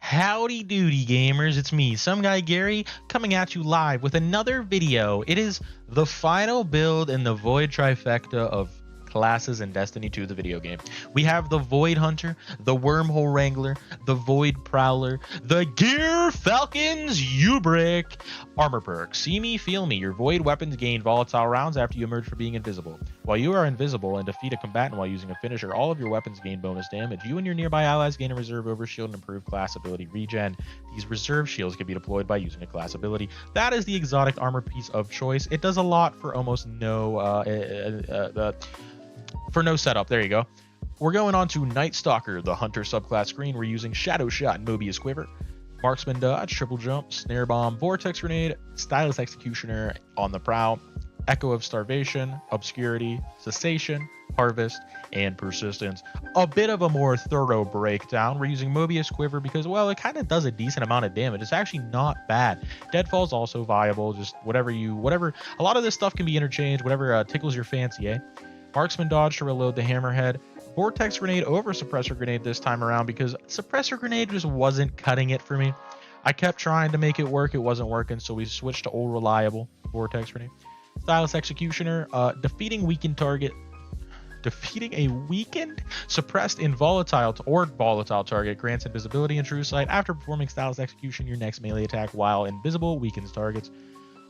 Howdy doody gamers, it's me, some guy Gary, coming at you live with another video. It is the final build in the Void trifecta of classes in Destiny 2, the video game. We have the Void Hunter, the Wormhole Wrangler, the Void Prowler, the Gear Falcon's U-Brick armor perk. See me, feel me. Your Void weapons gain volatile rounds after you emerge from being invisible. While you are invisible and defeat a combatant while using a finisher, all of your weapons gain bonus damage. You and your nearby allies gain a reserve overshield and improved class ability regen. These reserve shields can be deployed by using a class ability. That is the exotic armor piece of choice. It does a lot for almost no no setup. There you go. We're going on to Night Stalker, the Hunter subclass screen. We're using Shadow Shot and Mobius Quiver, Marksman Dodge, Triple Jump, Snare Bomb, Vortex Grenade, Stylus Executioner on the Prowl, Echo of Starvation, Obscurity, Cessation, Harvest, and Persistence. A bit of a more thorough breakdown. We're using Mobius Quiver because, well, it kind of does a decent amount of damage. It's actually not bad. Deadfall's also viable. Just whatever. A lot of this stuff can be interchanged. Whatever tickles your fancy, eh? Marksman Dodge to reload the Hammerhead. Vortex Grenade over Suppressor Grenade this time around because Suppressor Grenade just wasn't cutting it for me. I kept trying to make it work. It wasn't working, so we switched to old reliable Vortex Grenade. Stylus Executioner, defeating a weakened, suppressed, volatile target grants invisibility and true sight. After performing Stylus Execution, your next melee attack while invisible weakens targets.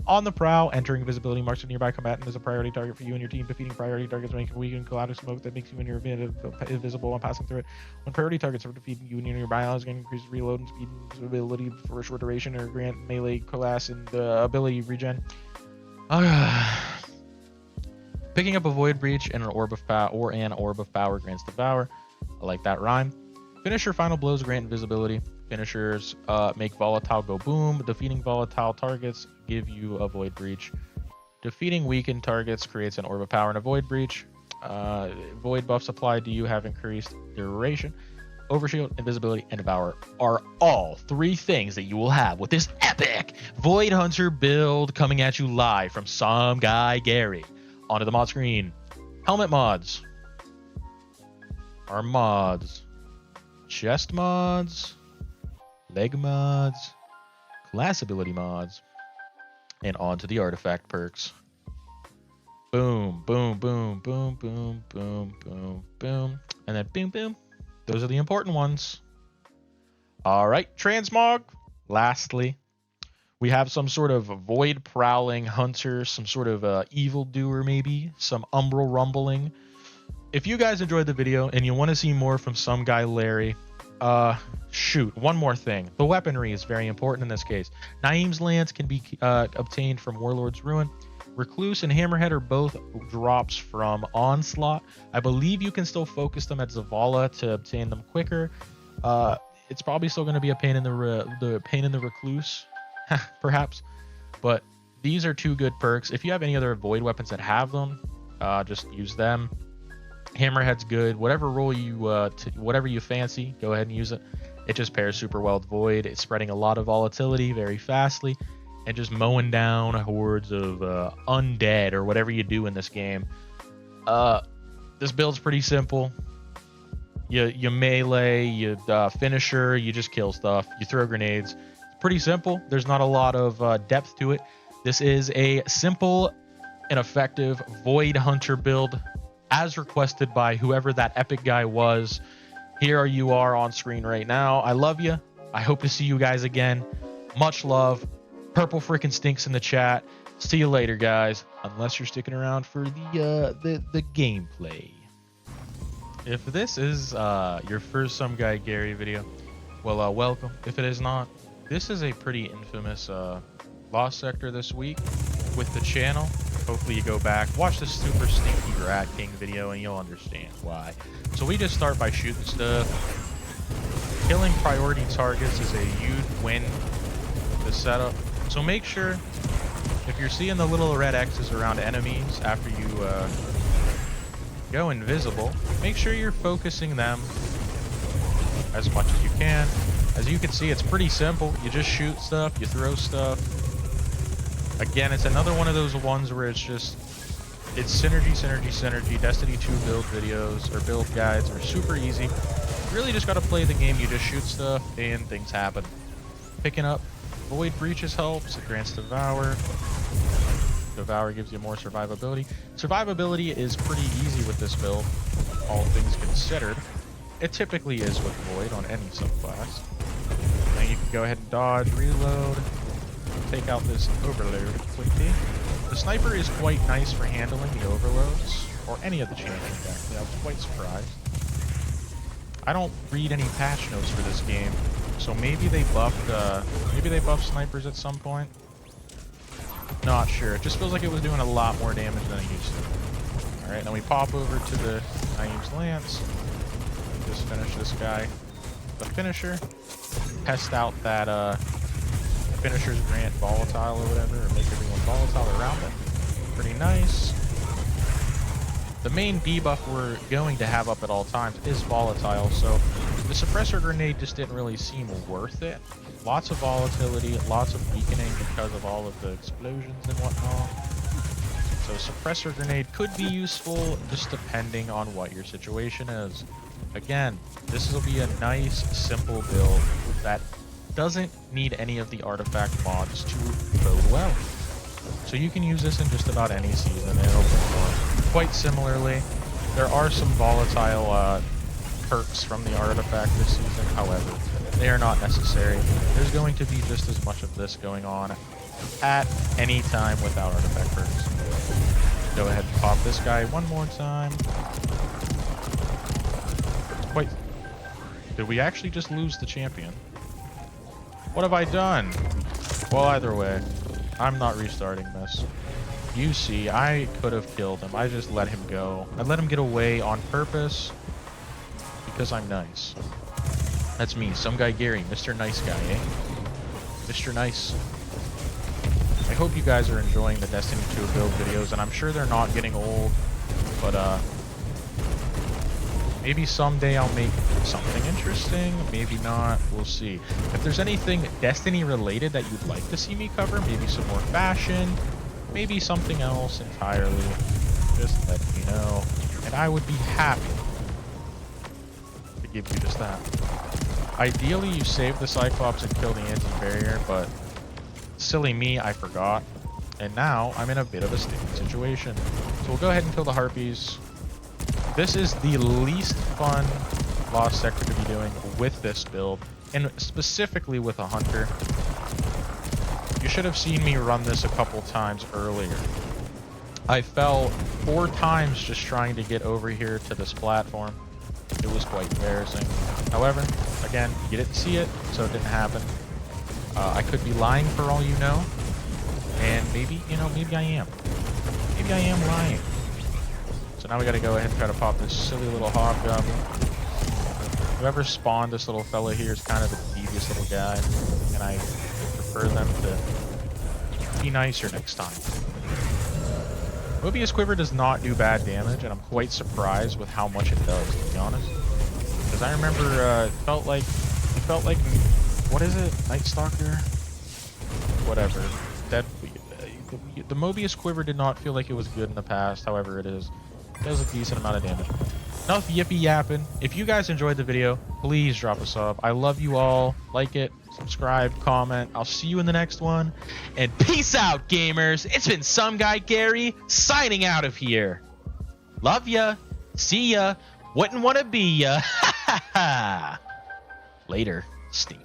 On the Prowl, entering invisibility marks a nearby combatant as a priority target for you and your team. Defeating priority targets make a weakened cloud of smoke that makes you invisible when passing through it. When priority targets are defeated, you and your nearby allies can increase reload and speed and ability for a short duration or grant melee class and ability regen. Picking up a Void Breach and an Orb of Power grants Devour. I like that rhyme. Finisher final blows grant invisibility. Finishers make volatile go boom. Defeating volatile targets give you a Void Breach. Defeating weakened targets creates an Orb of Power and a Void Breach. Void buffs applied to you have increased duration. Overshield, invisibility, and Devour are all three things that you will have with this epic Void Hunter build coming at you live from some guy Gary. Onto the mod screen. Helmet mods. Arm mods. Chest mods. Leg mods. Class ability mods. And onto the artifact perks. Boom, boom, boom, boom, boom, boom, boom, boom. And then boom, boom. Those are the important ones. All right, Transmog. Lastly, we have some sort of void prowling hunter, some sort of evildoer maybe, some umbral rumbling. If you guys enjoyed the video and you want to see more from some guy Larry, shoot, one more thing. The weaponry is very important in this case. Naeem's Lance can be obtained from Warlord's Ruin. Recluse and Hammerhead are both drops from Onslaught. I believe you can still focus them at Zavala to obtain them quicker. It's probably still going to be a pain in the Recluse, perhaps, but these are two good perks. If you have any other Void weapons that have them, just use them. Hammerhead's good. Whatever role whatever you fancy, go ahead and use it. It just pairs super well with Void. It's spreading a lot of volatility very fastly and just mowing down hordes of undead or whatever you do in this game. This build's pretty simple. You melee, you finisher, you just kill stuff, you throw grenades. It's pretty simple. There's not a lot of depth to it. This is a simple and effective Void Hunter build as requested by whoever that epic guy was. Here you are on screen right now. I love you. I hope to see you guys again. Much love. Purple freaking stinks in the chat. See you later, guys. Unless you're sticking around for the gameplay. If this is your first Some Guy Gary video, well, welcome. If it is not, this is a pretty infamous lost sector this week with the channel. Hopefully you go back, watch the super stinky Rat King video, and you'll understand why. So we just start by shooting stuff. Killing priority targets is a huge win with the setup. So make sure, if you're seeing the little red X's around enemies after you go invisible, make sure you're focusing them as much as you can. As you can see, it's pretty simple. You just shoot stuff, you throw stuff. Again, it's another one of those ones where it's synergy. Destiny 2 build videos or build guides are super easy. Really just got to play the game. You just shoot stuff and things happen. Picking up Void Breaches helps. It grants Devour. Devour gives you more survivability. Survivability is pretty easy with this build, all things considered. It typically is with Void on any subclass. Then you can go ahead and dodge, reload, take out this overload quickly. The sniper is quite nice for handling the overloads, or any of the champions actually. I was quite surprised. I don't read any patch notes for this game, so maybe they buffed snipers at some point. Not sure. It just feels like it was doing a lot more damage than it used to. Alright, then we pop over to the Naeem's Lance. Just finish this guy. The finisher. Test out that finisher's grant volatile or whatever, or make everyone volatile around it. Pretty nice. The main debuff we're going to have up at all times is volatile, so the suppressor grenade just didn't really seem worth it. Lots of volatility, lots of weakening because of all of the explosions and whatnot. So suppressor grenade could be useful, just depending on what your situation is. Again, this will be a nice, simple build that doesn't need any of the artifact mods to bode well. So you can use this in just about any season and it'll perform quite similarly. There are some volatile perks from the artifact this season, however, they are not necessary. There's going to be just as much of this going on at any time without artifact perks. Go ahead and pop this guy one more time. Wait, did we actually just lose the champion? What have I done? Well, either way, I'm not restarting this. You see, I could have killed him. I just let him go. I let him get away on purpose because I'm nice. That's me, some guy Gary, Mr. Nice Guy, eh? Mr. Nice. I hope you guys are enjoying the Destiny 2 build videos, and I'm sure they're not getting old, but maybe someday I'll make something interesting, maybe not, we'll see. If there's anything Destiny related that you'd like to see me cover, maybe some more fashion, maybe something else entirely, just let me know, and I would be happy to give you just that. Ideally, you save the Cyclops and kill the anti-barrier, but silly me, I forgot, and now I'm in a bit of a sticky situation. So we'll go ahead and kill the Harpies. This is the least fun Lost Sector to be doing with this build, and specifically with a Hunter. You should have seen me run this a couple times earlier. I fell 4 times just trying to get over here to this platform. It was quite embarrassing. However, again, you didn't see it, so it didn't happen. I could be lying for all you know, and maybe, maybe I am. Maybe I am lying. So now we gotta go ahead and try to pop this silly little hobgoblin. Whoever spawned this little fella here is kind of a devious little guy, and I prefer them to be nicer next time. Mobius Quiver does not do bad damage, and I'm quite surprised with how much it does, to be honest. Because I remember it felt like, what is it? Night Stalker? Whatever. The Mobius Quiver did not feel like it was good in the past, however it is. It does a decent amount of damage. Enough yippee yapping. If you guys enjoyed the video, please drop a sub. I love you all. Like it, subscribe, comment. I'll see you in the next one. And peace out, gamers. It's been some guy Gary signing out of here. Love ya. See ya. Wouldn't want to be ya. Later, Steve.